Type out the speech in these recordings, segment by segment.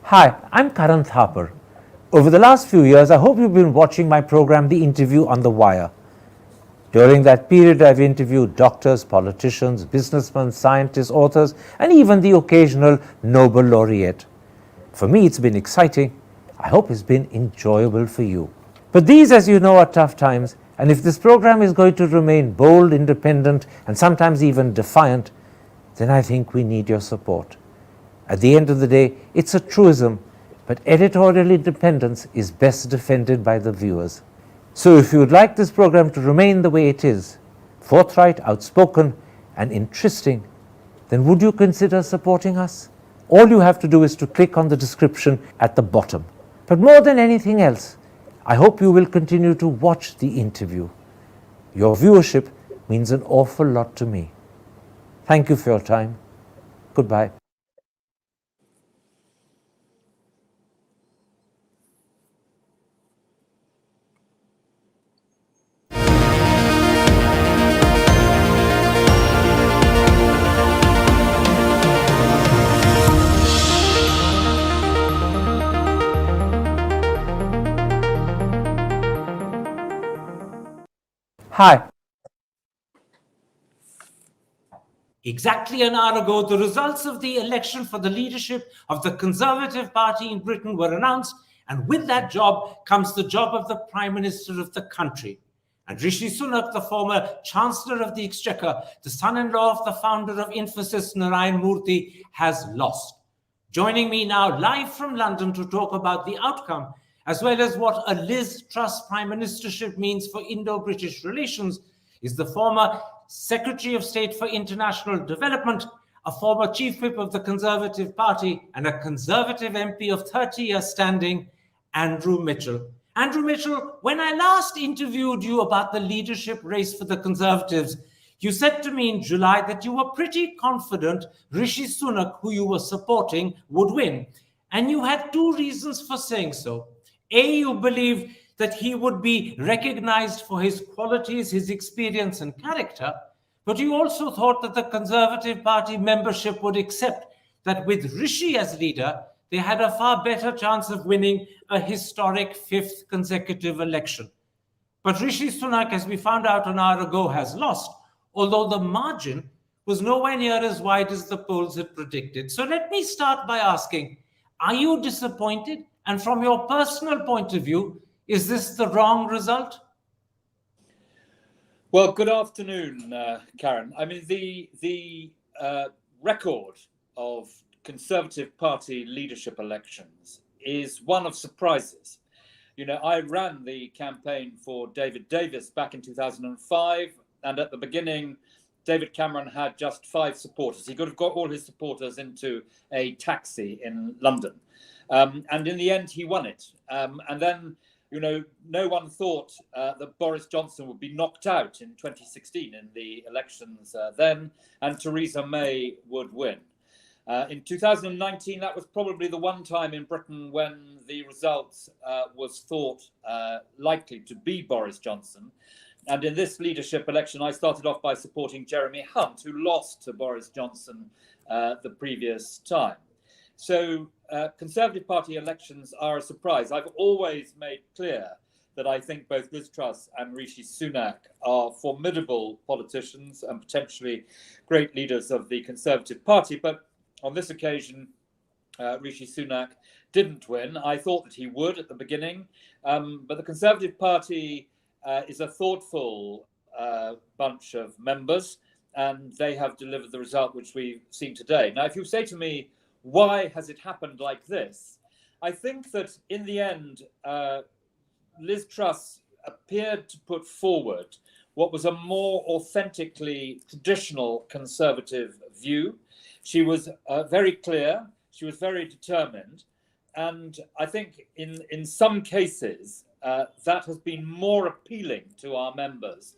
Hi, I'm Karan Thapar. Over the last few years, I hope you've been watching my program, The Interview on the Wire. During that period, I've interviewed doctors, politicians, businessmen, scientists, authors, and even the occasional Nobel laureate. For me, it's been exciting. I hope it's been enjoyable for you. But these, as you know, are tough times, and if this program is going to remain bold, independent, and sometimes even defiant, then I think we need your support. At the end of the day, it's a truism, but editorial independence is best defended by the viewers. So if you would like this program to remain the way it is, forthright, outspoken, and interesting, then would you consider supporting us? All you have to do is to click on the description at the bottom. But more than anything else, I hope you will continue to watch the interview. Your viewership means an awful lot to me. Thank you for your time. Goodbye. Hi. Exactly an hour ago, the results of the election for the leadership of the Conservative Party in Britain were announced, and with that job comes the job of the Prime Minister of the country. And Rishi Sunak, the former Chancellor of the Exchequer, the son-in-law of the founder of Infosys, Narayan Murthy, has lost. Joining me now live from London to talk about the outcome, as well as what a Liz Truss Prime Ministership means for Indo-British relations, is the former Secretary of State for International Development, a former Chief Whip of the Conservative Party, and a Conservative MP of 30 years standing, Andrew Mitchell. Andrew Mitchell, when I last interviewed you about the leadership race for the Conservatives, you said to me in July that you were pretty confident Rishi Sunak, who you were supporting, would win. And you had two reasons for saying so. A, you believed that he would be recognized for his qualities, his experience and character, but you also thought that the Conservative Party membership would accept that with Rishi as leader, they had a far better chance of winning a historic fifth consecutive election. But Rishi Sunak, as we found out an hour ago, has lost, although the margin was nowhere near as wide as the polls had predicted. So let me start by asking, are you disappointed? And from your personal point of view, is this the wrong result? Well, good afternoon, Karen. I mean, the record of Conservative Party leadership elections is one of surprises. You know, I ran the campaign for David Davis back in 2005, and at the beginning, David Cameron had just 5 supporters. He could have got all his supporters into a taxi in London. And in the end, he won it. And then, you know, no one thought that Boris Johnson would be knocked out in 2016 in the elections then, and Theresa May would win. In 2019, that was probably the one time in Britain when the results was thought likely to be Boris Johnson. And in this leadership election, I started off by supporting Jeremy Hunt, who lost to Boris Johnson the previous time. So Conservative Party elections are a surprise. I've always made clear that I think both Liz Truss and Rishi Sunak are formidable politicians and potentially great leaders of the Conservative Party. But on this occasion, Rishi Sunak didn't win. I thought that he would at the beginning. But the Conservative Party is a thoughtful bunch of members, and they have delivered the result which we've seen today. Now, if you say to me, why has it happened like this? I think that in the end, Liz Truss appeared to put forward what was a more authentically traditional Conservative view. She was very clear, she was very determined, and I think in some cases that has been more appealing to our members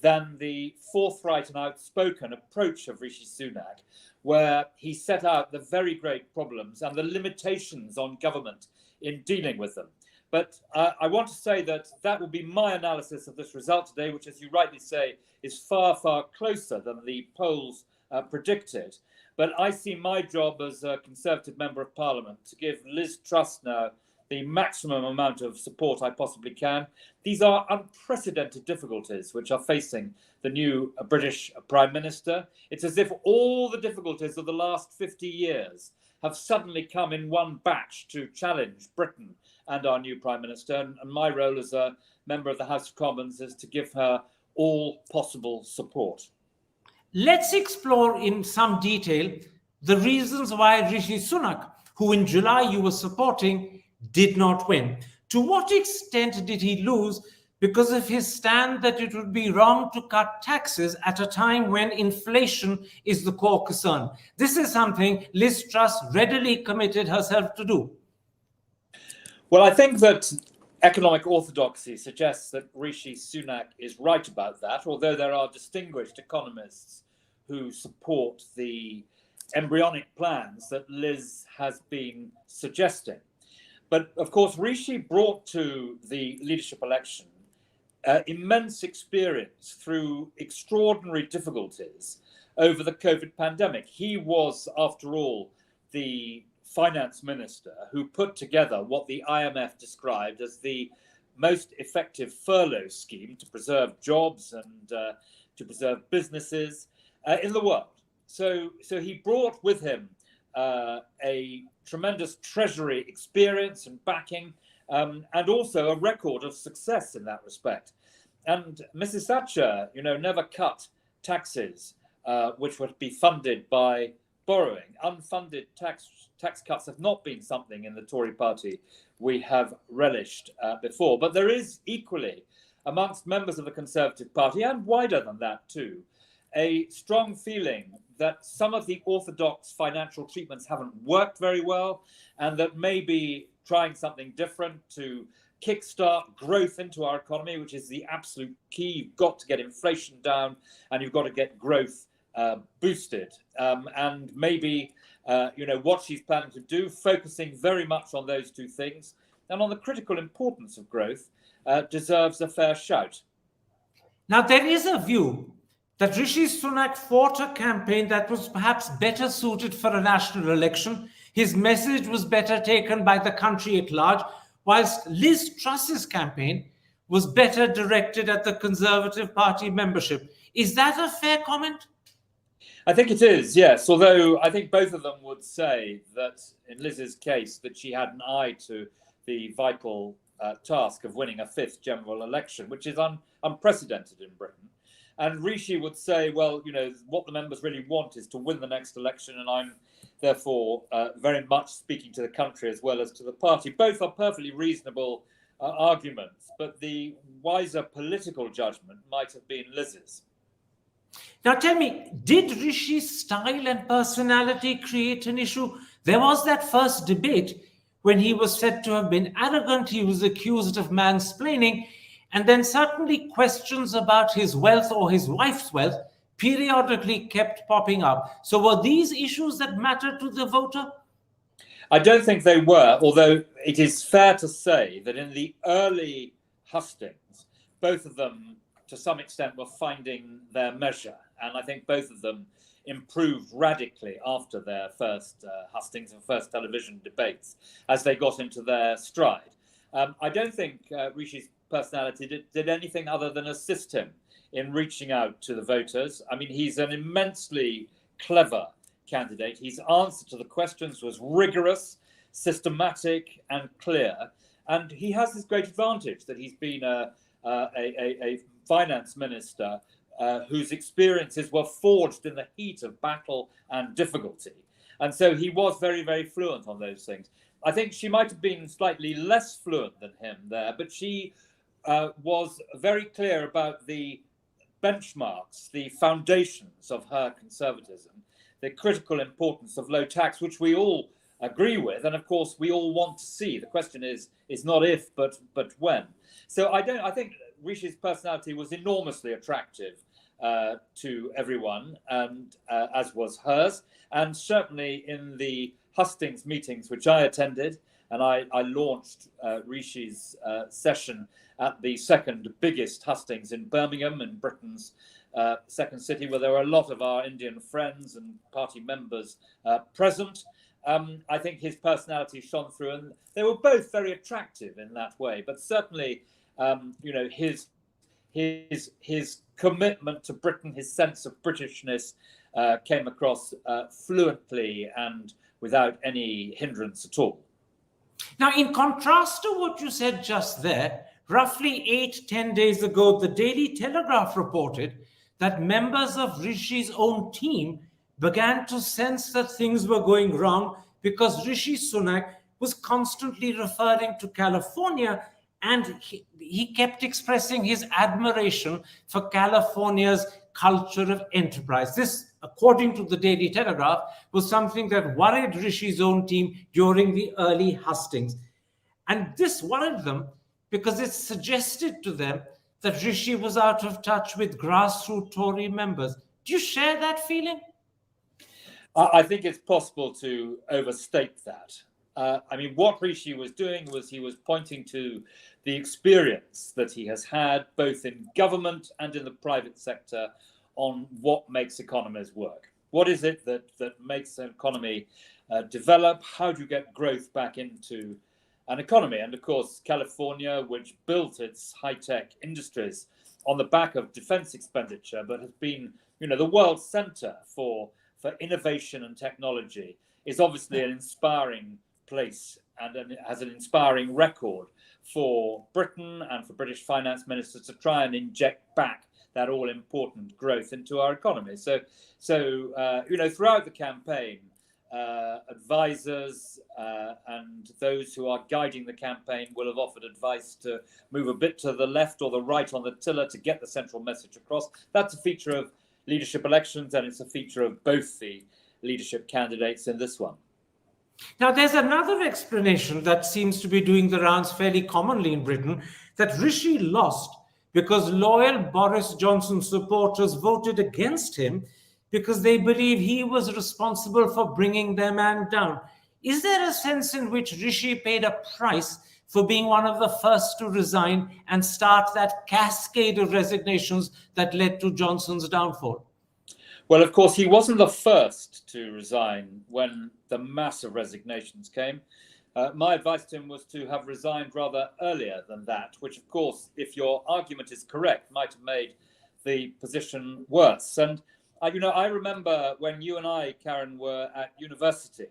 than the forthright and outspoken approach of Rishi Sunak, where he set out the very great problems and the limitations on government in dealing with them. But I want to say that that will be my analysis of this result today, which, as you rightly say, is far, far closer than the polls predicted. But I see my job as a Conservative Member of Parliament to give Liz Truss now the maximum amount of support I possibly can. These are unprecedented difficulties which are facing the new British Prime Minister. It's as if all the difficulties of the last 50 years have suddenly come in one batch to challenge Britain and our new Prime Minister. And my role as a member of the House of Commons is to give her all possible support. Let's explore in some detail the reasons why Rishi Sunak, who in July you were supporting, did not win. To what extent did he lose because of his stand that it would be wrong to cut taxes at a time when inflation is the core concern? This is something Liz Truss readily committed herself to do. Well, I think that economic orthodoxy suggests that Rishi Sunak is right about that, although there are distinguished economists who support the embryonic plans that Liz has been suggesting. But of course, Rishi brought to the leadership election immense experience through extraordinary difficulties over the COVID pandemic. He was, after all, the finance minister who put together what the IMF described as the most effective furlough scheme to preserve jobs and to preserve businesses in the world. So he brought with him a tremendous treasury experience and backing, and also a record of success in that respect. And Mrs. Thatcher, never cut taxes which would be funded by borrowing. Unfunded tax cuts have not been something in the Tory party we have relished before. But there is equally, amongst members of the Conservative Party, and wider than that too, a strong feeling that some of the orthodox financial treatments haven't worked very well, and that maybe trying something different to kickstart growth into our economy, which is the absolute key. You've got to get inflation down and you've got to get growth boosted. And maybe, what she's planning to do, focusing very much on those two things and on the critical importance of growth, deserves a fair shout. Now, there is a view that Rishi Sunak fought a campaign that was perhaps better suited for a national election. His message was better taken by the country at large, whilst Liz Truss's campaign was better directed at the Conservative Party membership. Is that a fair comment? I think it is, yes. Although I think both of them would say that in Liz's case that she had an eye to the vital task of winning a fifth general election, which is unprecedented in Britain. And Rishi would say, well, what the members really want is to win the next election, and I'm therefore very much speaking to the country as well as to the party. Both are perfectly reasonable arguments, but the wiser political judgment might have been Liz's. Now tell me, did Rishi's style and personality create an issue? There was that first debate when he was said to have been arrogant, he was accused of mansplaining, and then certainly questions about his wealth or his wife's wealth periodically kept popping up. So were these issues that mattered to the voter? I don't think they were, although it is fair to say that in the early hustings, both of them to some extent were finding their measure. And I think both of them improved radically after their first hustings and first television debates as they got into their stride. I don't think Rishi's personality did anything other than assist him in reaching out to the voters. I mean, he's an immensely clever candidate. His answer to the questions was rigorous, systematic, and clear. And he has this great advantage that he's been a finance minister whose experiences were forged in the heat of battle and difficulty. And so he was very, very fluent on those things. I think she might have been slightly less fluent than him there, but she was very clear about the benchmarks, the foundations of her conservatism, the critical importance of low tax, which we all agree with, and of course we all want to see. The question is not if, but when. So I think Rishi's personality was enormously attractive to everyone, and as was hers, and certainly in the hustings meetings which I attended, and I launched Rishi's session at the second biggest hustings in Birmingham, in Britain's second city, where there were a lot of our Indian friends and party members present. I think his personality shone through, and they were both very attractive in that way. But certainly, his commitment to Britain, his sense of Britishness, came across fluently and without any hindrance at all. Now, in contrast to what you said just there, roughly 8-10 days ago, the Daily Telegraph reported that members of Rishi's own team began to sense that things were going wrong because Rishi Sunak was constantly referring to California, and he kept expressing his admiration for California's culture of enterprise. This, according to the Daily Telegraph, was something that worried Rishi's own team during the early hustings. And this worried them because it suggested to them that Rishi was out of touch with grassroots Tory members. Do you share that feeling? I think it's possible to overstate that. What Rishi was doing was he was pointing to the experience that he has had both in government and in the private sector on what makes economies work. What is it that makes an economy develop? How do you get growth back into an economy? And of course, California, which built its high-tech industries on the back of defense expenditure, but has been, the world center for innovation and technology, is obviously an inspiring place and has an inspiring record for Britain and for British finance ministers to try and inject back that all-important growth into our economy. So throughout the campaign, advisors and those who are guiding the campaign will have offered advice to move a bit to the left or the right on the tiller to get the central message across. That's a feature of leadership elections, and it's a feature of both the leadership candidates in this one. Now, there's another explanation that seems to be doing the rounds fairly commonly in Britain, that Rishi lost because loyal Boris Johnson supporters voted against him because they believe he was responsible for bringing their man down. Is there a sense in which Rishi paid a price for being one of the first to resign and start that cascade of resignations that led to Johnson's downfall? Well, of course, he wasn't the first to resign when the mass of resignations came. My advice to him was to have resigned rather earlier than that, which, of course, if your argument is correct, might have made the position worse. And, I remember when you and I, Karen, were at university,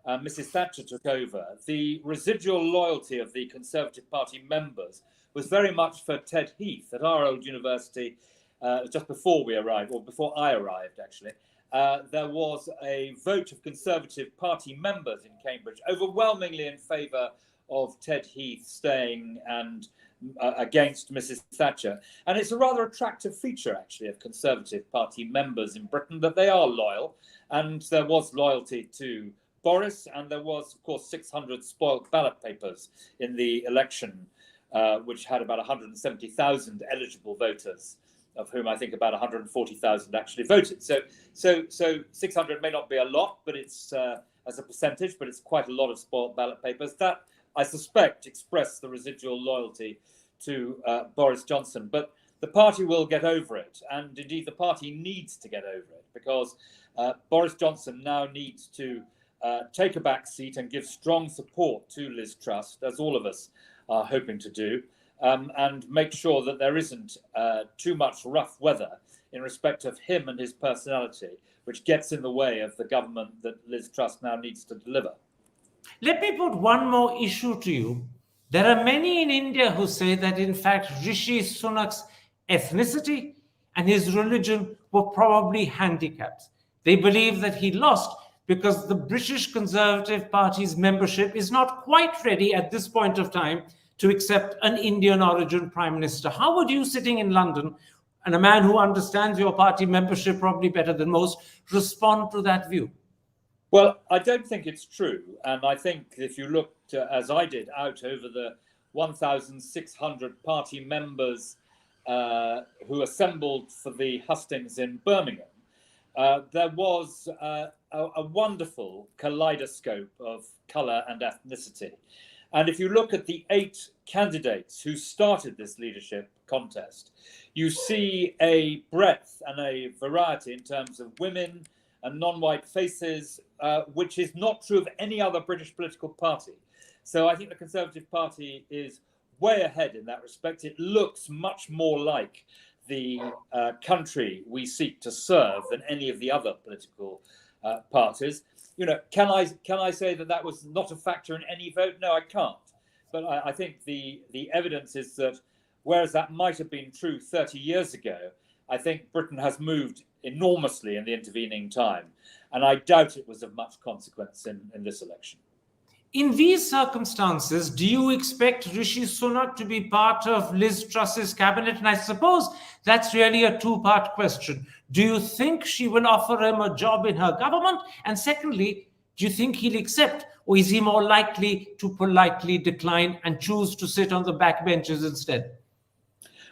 Mrs. Thatcher took over. The residual loyalty of the Conservative Party members was very much for Ted Heath at our old university. Just before we arrived, or before I arrived, actually, there was a vote of Conservative Party members in Cambridge, overwhelmingly in favour of Ted Heath staying and against Mrs. Thatcher. And it's a rather attractive feature, actually, of Conservative Party members in Britain, that they are loyal. And there was loyalty to Boris, and there was, of course, 600 spoilt ballot papers in the election, which had about 170,000 eligible voters, of whom I think about 140,000 actually voted. So 600 may not be a lot, but it's as a percentage, but it's quite a lot of spoilt ballot papers. That, I suspect, expressed the residual loyalty to Boris Johnson. But the party will get over it, and indeed the party needs to get over it, because Boris Johnson now needs to take a back seat and give strong support to Liz Truss, as all of us are hoping to do. And make sure that there isn't too much rough weather in respect of him and his personality, which gets in the way of the government that Liz Truss now needs to deliver. Let me put one more issue to you. There are many in India who say that, in fact, Rishi Sunak's ethnicity and his religion were probably handicaps. They believe that he lost because the British Conservative Party's membership is not quite ready at this point of time to accept an Indian origin prime minister. How would you, sitting in London, and a man who understands your party membership probably better than most, respond to that view? Well, I don't think it's true. And I think if you looked, as I did, out over the 1,600 party members who assembled for the hustings in Birmingham, there was a wonderful kaleidoscope of colour and ethnicity. And if you look at the 8 candidates who started this leadership contest, you see a breadth and a variety in terms of women and non-white faces, which is not true of any other British political party. So I think the Conservative Party is way ahead in that respect. It looks much more like the country we seek to serve than any of the other political parties. You know, can I say that that was not a factor in any vote? No, I can't. But I think the evidence is that whereas that might have been true 30 years ago, I think Britain has moved enormously in the intervening time. And I doubt it was of much consequence in this election. In these circumstances, do you expect Rishi Sunak to be part of Liz Truss's cabinet? And I suppose that's really a two-part question. Do you think she will offer him a job in her government? And secondly, do you think he'll accept? Or is he more likely to politely decline and choose to sit on the backbenches instead?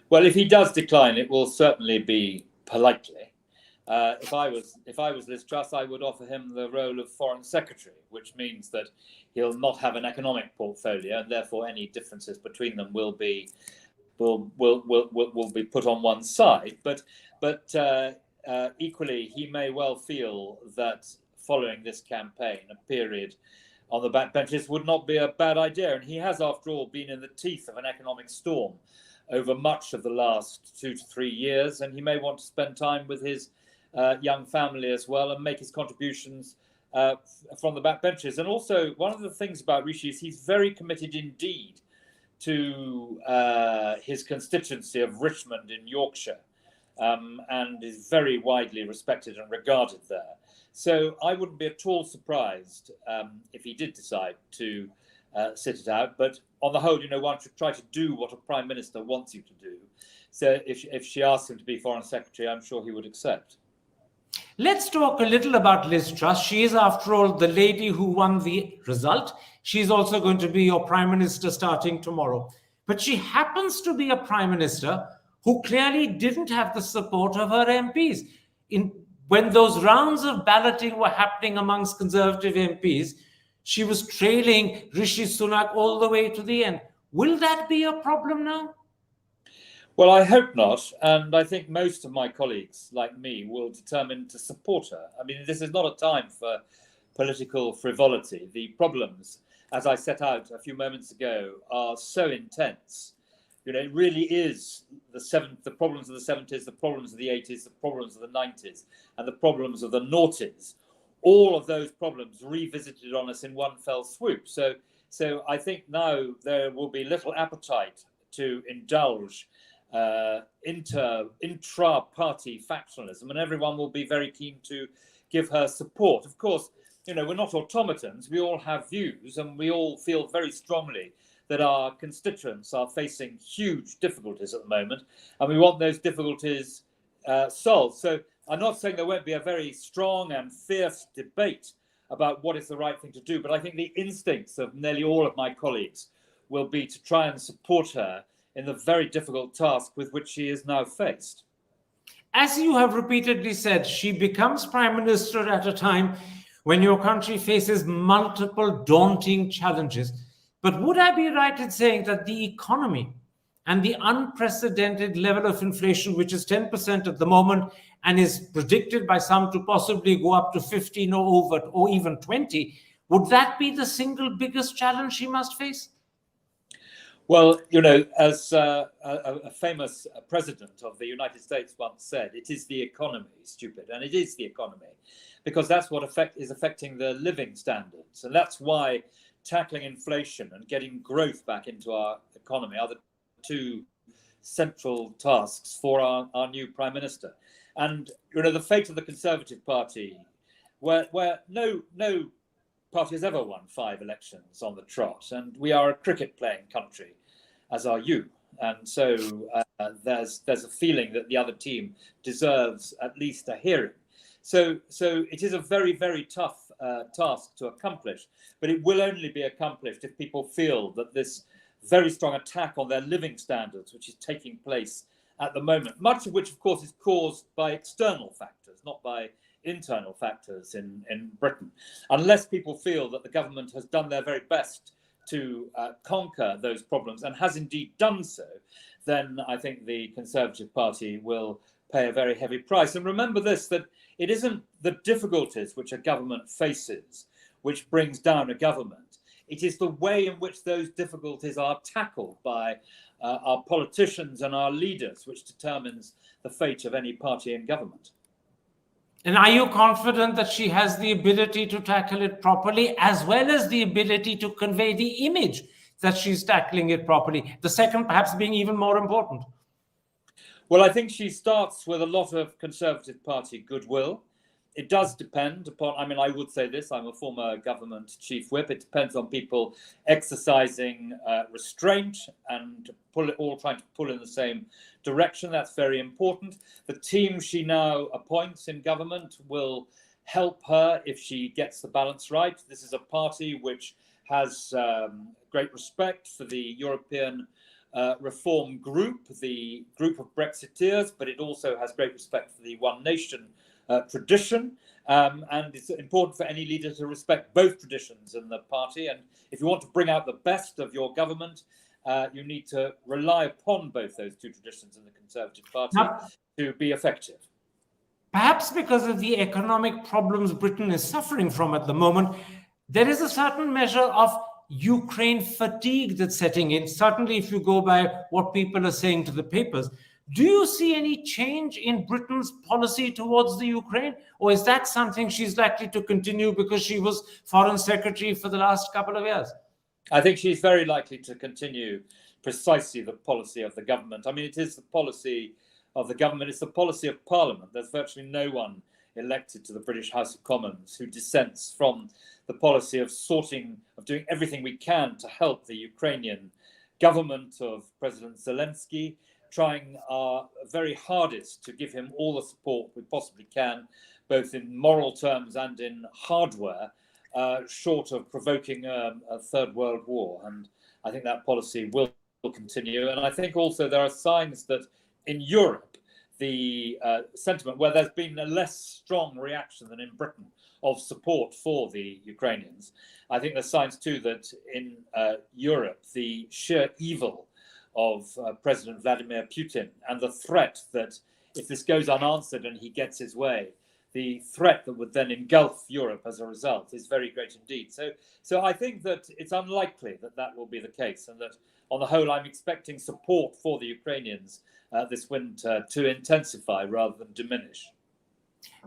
Well, if he does decline, it will certainly be politely. If I was Liz Truss, I would offer him the role of Foreign Secretary, which means that he'll not have an economic portfolio, and therefore any differences between them will be put on one side. But equally, he may well feel that following this campaign, a period on the backbenches would not be a bad idea. And he has, after all, been in the teeth of an economic storm over much of the last 2 to 3 years, and he may want to spend time with his young family as well and make his contributions from the backbenches. And also, one of the things about Rishi is he's very committed indeed to his constituency of Richmond in Yorkshire, and is very widely respected and regarded there. So I wouldn't be at all surprised if he did decide to sit it out. But on the whole, you know, one should try to do what a Prime Minister wants you to do. So if she asks him to be Foreign Secretary, I'm sure he would accept. Let's talk a little about Liz Truss. She is, after all, the lady who won the result. She's also going to be your Prime Minister starting tomorrow. But she happens to be a Prime Minister who clearly didn't have the support of her MPs. When those rounds of balloting were happening amongst Conservative MPs, she was trailing Rishi Sunak all the way to the end. Will that be a problem now? Well, I hope not. And I think most of my colleagues, like me, will determine to support her. I mean, this is not a time for political frivolity. The problems, as I set out a few moments ago, are so intense. You know, it really is the problems of the 70s, the problems of the 80s, the problems of the 90s, and the problems of the noughties. All of those problems revisited on us in one fell swoop. So I think now there will be little appetite to indulge intra-party factionalism, and everyone will be very keen to give her support. Of course, you know, we're not automatons. We all have views, and we all feel very strongly that our constituents are facing huge difficulties at the moment, and we want those difficulties solved. So I'm not saying there won't be a very strong and fierce debate about what is the right thing to do, but I think the instincts of nearly all of my colleagues will be to try and support her in the very difficult task with which she is now faced. As you have repeatedly said, she becomes Prime Minister at a time when your country faces multiple daunting challenges. But would I be right in saying that the economy and the unprecedented level of inflation, which is 10% at the moment and is predicted by some to possibly go up to 15 or even 20, would that be the single biggest challenge she must face? Well, you know, as a famous president of the United States once said, it is the economy, stupid. And it is the economy, because that's what is affecting the living standards. And that's why tackling inflation and getting growth back into our economy are the two central tasks for our new Prime Minister. And, you know, the fate of the Conservative Party, where no party has ever won 5 elections on the trot, and we are a cricket-playing country, as are you. And so there's a feeling that the other team deserves at least a hearing. So it is a very, very tough task to accomplish, but it will only be accomplished if people feel that this very strong attack on their living standards, which is taking place at the moment, much of which, of course, is caused by external factors, not by internal factors in Britain. Unless people feel that the government has done their very best to conquer those problems and has indeed done so, then I think the Conservative Party will pay a very heavy price. And remember this, that it isn't the difficulties which a government faces which brings down a government. It is the way in which those difficulties are tackled by our politicians and our leaders which determines the fate of any party in government. And are you confident that she has the ability to tackle it properly, as well as the ability to convey the image that she's tackling it properly? The second perhaps being even more important. Well, I think she starts with a lot of Conservative Party goodwill. It does depend upon, I would say this, I'm a former government chief whip. It depends on people exercising restraint and trying to pull in the same direction. That's very important. The team she now appoints in government will help her if she gets the balance right. This is a party which has great respect for the European reform group, the group of Brexiteers, but it also has great respect for the One Nation tradition, and it's important for any leader to respect both traditions in the party. And if you want to bring out the best of your government, you need to rely upon both those two traditions in the Conservative Party to be effective. Perhaps because of the economic problems Britain is suffering from at the moment, there is a certain measure of Ukraine fatigue that's setting in, certainly if you go by what people are saying to the papers. Do you see any change in Britain's policy towards the Ukraine? Or is that something she's likely to continue because she was Foreign Secretary for the last couple of years? I think she's very likely to continue precisely the policy of the government. It is the policy of the government. It's the policy of Parliament. There's virtually no one elected to the British House of Commons who dissents from the policy of doing everything we can to help the Ukrainian government of President Zelensky, trying our very hardest to give him all the support we possibly can, both in moral terms and in hardware, short of provoking a third world war. And I think that policy will continue. And I think also there are signs that in Europe, the sentiment, where there's been a less strong reaction than in Britain of support for the Ukrainians, I think there's signs too that in Europe, the sheer evil of President Vladimir Putin and the threat that if this goes unanswered and he gets his way, the threat that would then engulf Europe as a result is very great indeed. So I think that it's unlikely that that will be the case, and that on the whole, I'm expecting support for the Ukrainians this winter to intensify rather than diminish.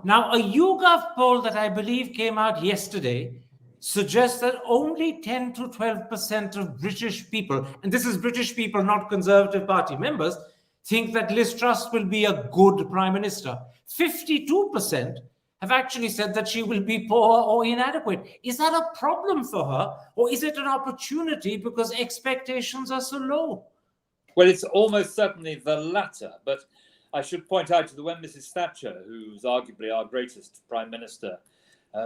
Now, a YouGov poll that I believe came out yesterday suggests that only 10 to 12% of British people, and this is British people, not Conservative Party members, think that Liz Truss will be a good Prime Minister. 52% have actually said that she will be poor or inadequate. Is that a problem for her, or is it an opportunity because expectations are so low? Well, it's almost certainly the latter, but I should point out that when Mrs. Thatcher, who's arguably our greatest Prime Minister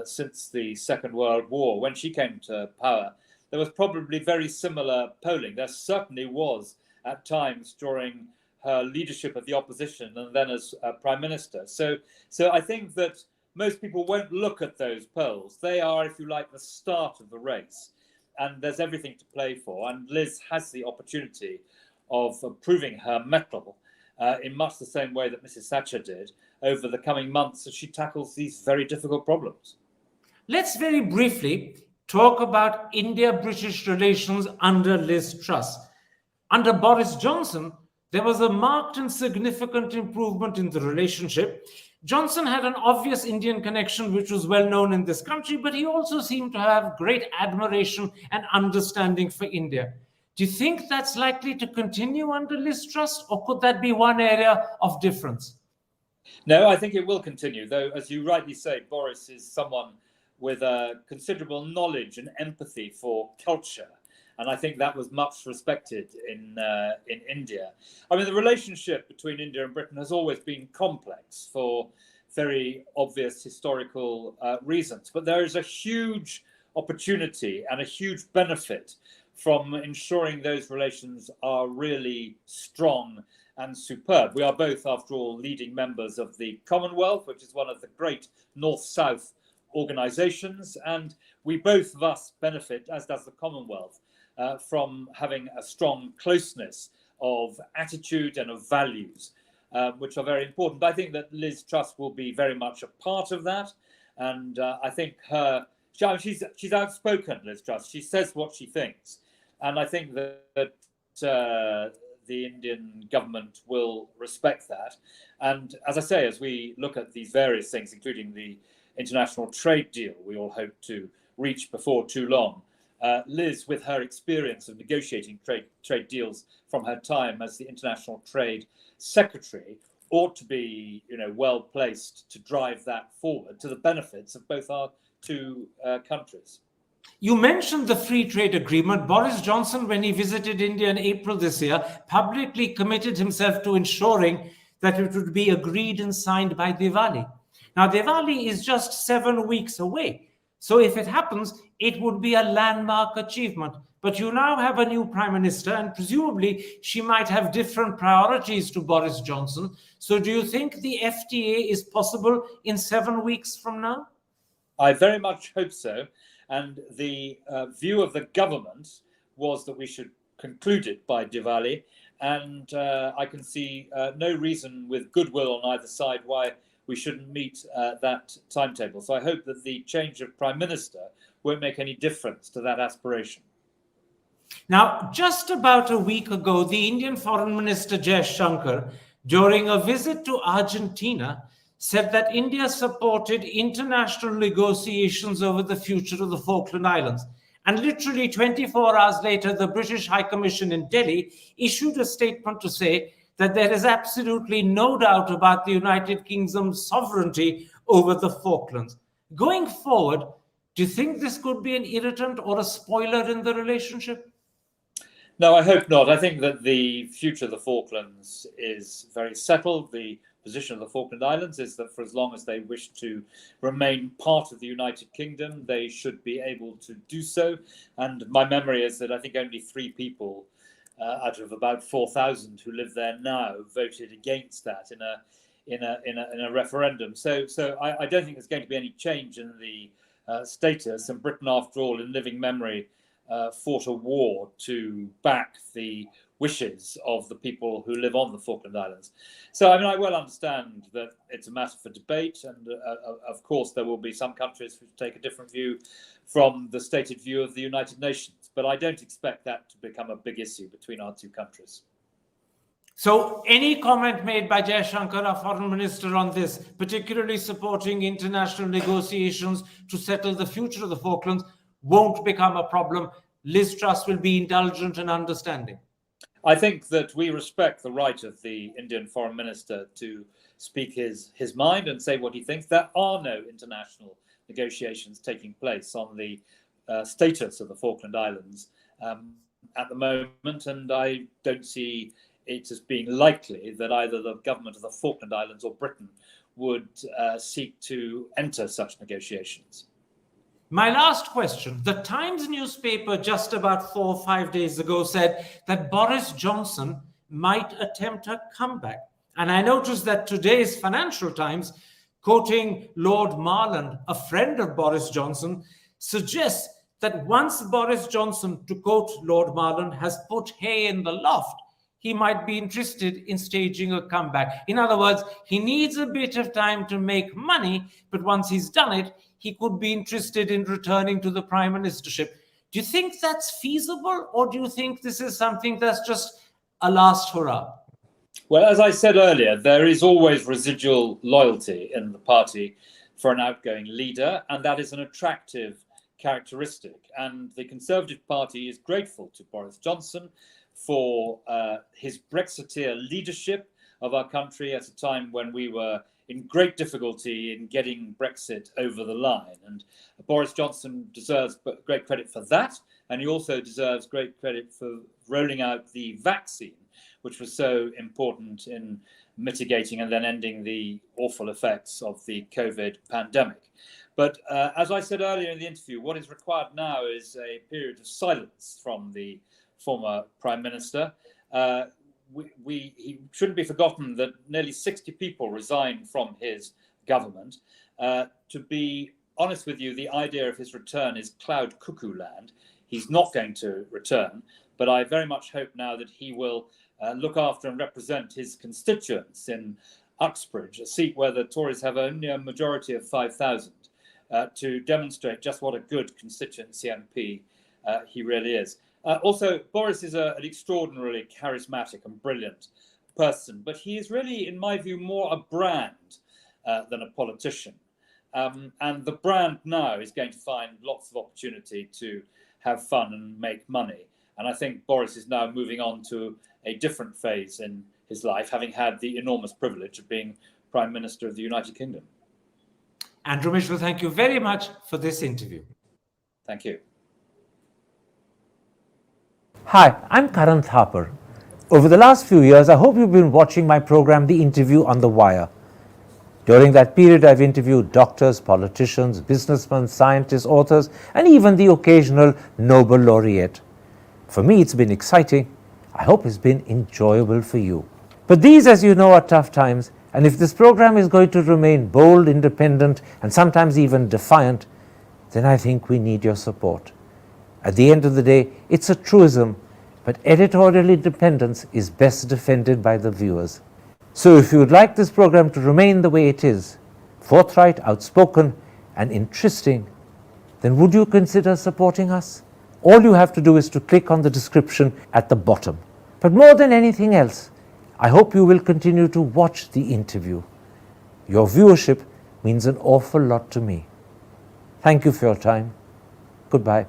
since the Second World War, when she came to power, there was probably very similar polling. There certainly was at times during her leadership of the opposition and then as Prime Minister. So I think that most people won't look at those polls. They are, if you like, the start of the race, and there's everything to play for. And Liz has the opportunity of proving her mettle in much the same way that Mrs. Thatcher did over the coming months as she tackles these very difficult problems. Let's very briefly talk about India-British relations under Liz Truss. Under Boris Johnson, there was a marked and significant improvement in the relationship. Johnson had an obvious Indian connection, which was well known in this country, but he also seemed to have great admiration and understanding for India. Do you think that's likely to continue under Liz Truss, or could that be one area of difference? No, I think it will continue, though, as you rightly say, Boris is someone with a considerable knowledge and empathy for culture. And I think that was much respected in India. The relationship between India and Britain has always been complex for very obvious historical reasons. But there is a huge opportunity and a huge benefit from ensuring those relations are really strong and superb. We are both, after all, leading members of the Commonwealth, which is one of the great North-South organisations, and we both thus benefit, as does the Commonwealth, from having a strong closeness of attitude and of values, which are very important. I think that Liz Truss will be very much a part of that, and I think she's outspoken, Liz Truss. She says what she thinks, and I think that the Indian government will respect that. And as I say, as we look at these various things, including the international trade deal we all hope to reach before too long, Liz, with her experience of negotiating trade deals from her time as the International Trade Secretary, ought to be, well placed to drive that forward to the benefits of both our two countries. You mentioned the free trade agreement. Boris Johnson, when he visited India in April this year, publicly committed himself to ensuring that it would be agreed and signed by Diwali. Now, Diwali is just 7 weeks away. So if it happens, it would be a landmark achievement. But you now have a new prime minister, and presumably she might have different priorities to Boris Johnson. So do you think the FTA is possible in 7 weeks from now? I very much hope so. And the view of the government was that we should conclude it by Diwali. And I can see no reason with goodwill on either side why we shouldn't meet that timetable. So I hope that the change of prime minister won't make any difference to that aspiration. Now, just about a week ago, the Indian Foreign Minister Jai Shankar, during a visit to Argentina, said that India supported international negotiations over the future of the Falkland Islands. And literally 24 hours later, the British High Commission in Delhi issued a statement to say that there is absolutely no doubt about the United Kingdom's sovereignty over the Falklands. Going forward, do you think this could be an irritant or a spoiler in the relationship? No, I hope not. I think that the future of the Falklands is very settled. The position of the Falkland Islands is that for as long as they wish to remain part of the United Kingdom, they should be able to do so. And my memory is that I think only 3 people out of about 4,000 who live there now voted against that in a referendum. So I don't think there's going to be any change in the status. And Britain, after all, in living memory, fought a war to back the wishes of the people who live on the Falkland Islands. So, I well understand that it's a matter for debate, and of course there will be some countries who take a different view from the stated view of the United Nations, but I don't expect that to become a big issue between our two countries. So any comment made by Jai Shankar, our foreign minister, on this, particularly supporting international negotiations to settle the future of the Falklands, won't become a problem? Liz Truss will be indulgent and understanding. I think that we respect the right of the Indian foreign minister to speak his mind and say what he thinks. There are no international negotiations taking place on the status of the Falkland Islands at the moment, and I don't see it as being likely that either the government of the Falkland Islands or Britain would seek to enter such negotiations. My last question. The Times newspaper just about 4 or 5 days ago said that Boris Johnson might attempt a comeback. And I noticed that today's Financial Times, quoting Lord Marland, a friend of Boris Johnson, suggests that once Boris Johnson, to quote Lord Marland, has put hay in the loft, he might be interested in staging a comeback. In other words, he needs a bit of time to make money, but once he's done it, he could be interested in returning to the prime ministership. Do you think that's feasible, or do you think this is something that's just a last hurrah? Well, as I said earlier, there is always residual loyalty in the party for an outgoing leader, and that is an attractive characteristic. And the Conservative Party is grateful to Boris Johnson for his Brexiteer leadership of our country at a time when we were in great difficulty in getting Brexit over the line. And Boris Johnson deserves great credit for that. And he also deserves great credit for rolling out the vaccine, which was so important in mitigating and then ending the awful effects of the COVID pandemic. But as I said earlier in the interview, what is required now is a period of silence from the former Prime Minister. He shouldn't be forgotten that nearly 60 people resigned from his government to be honest with you, the idea of his return is cloud cuckoo land. He's not going to return, but I very much hope now that he will look after and represent his constituents in Uxbridge, a seat where the Tories have only a majority of 5,000, to demonstrate just what a good constituency MP he really is. Also, Boris is an extraordinarily charismatic and brilliant person, but he is really, in my view, more a brand than a politician. And the brand now is going to find lots of opportunity to have fun and make money. And I think Boris is now moving on to a different phase in his life, having had the enormous privilege of being Prime Minister of the United Kingdom. Andrew Mitchell, thank you very much for this interview. Thank you. Hi, I'm Karan Thapar. Over the last few years, I hope you've been watching my program, The Interview on the Wire. During that period, I've interviewed doctors, politicians, businessmen, scientists, authors, and even the occasional Nobel laureate. For me, it's been exciting. I hope it's been enjoyable for you. But these, as you know, are tough times, and if this program is going to remain bold, independent, and sometimes even defiant, then I think we need your support. At the end of the day, it's a truism, but editorial independence is best defended by the viewers. So if you would like this program to remain the way it is, forthright, outspoken, and interesting, then would you consider supporting us? All you have to do is to click on the description at the bottom. But more than anything else, I hope you will continue to watch the interview. Your viewership means an awful lot to me. Thank you for your time. Goodbye.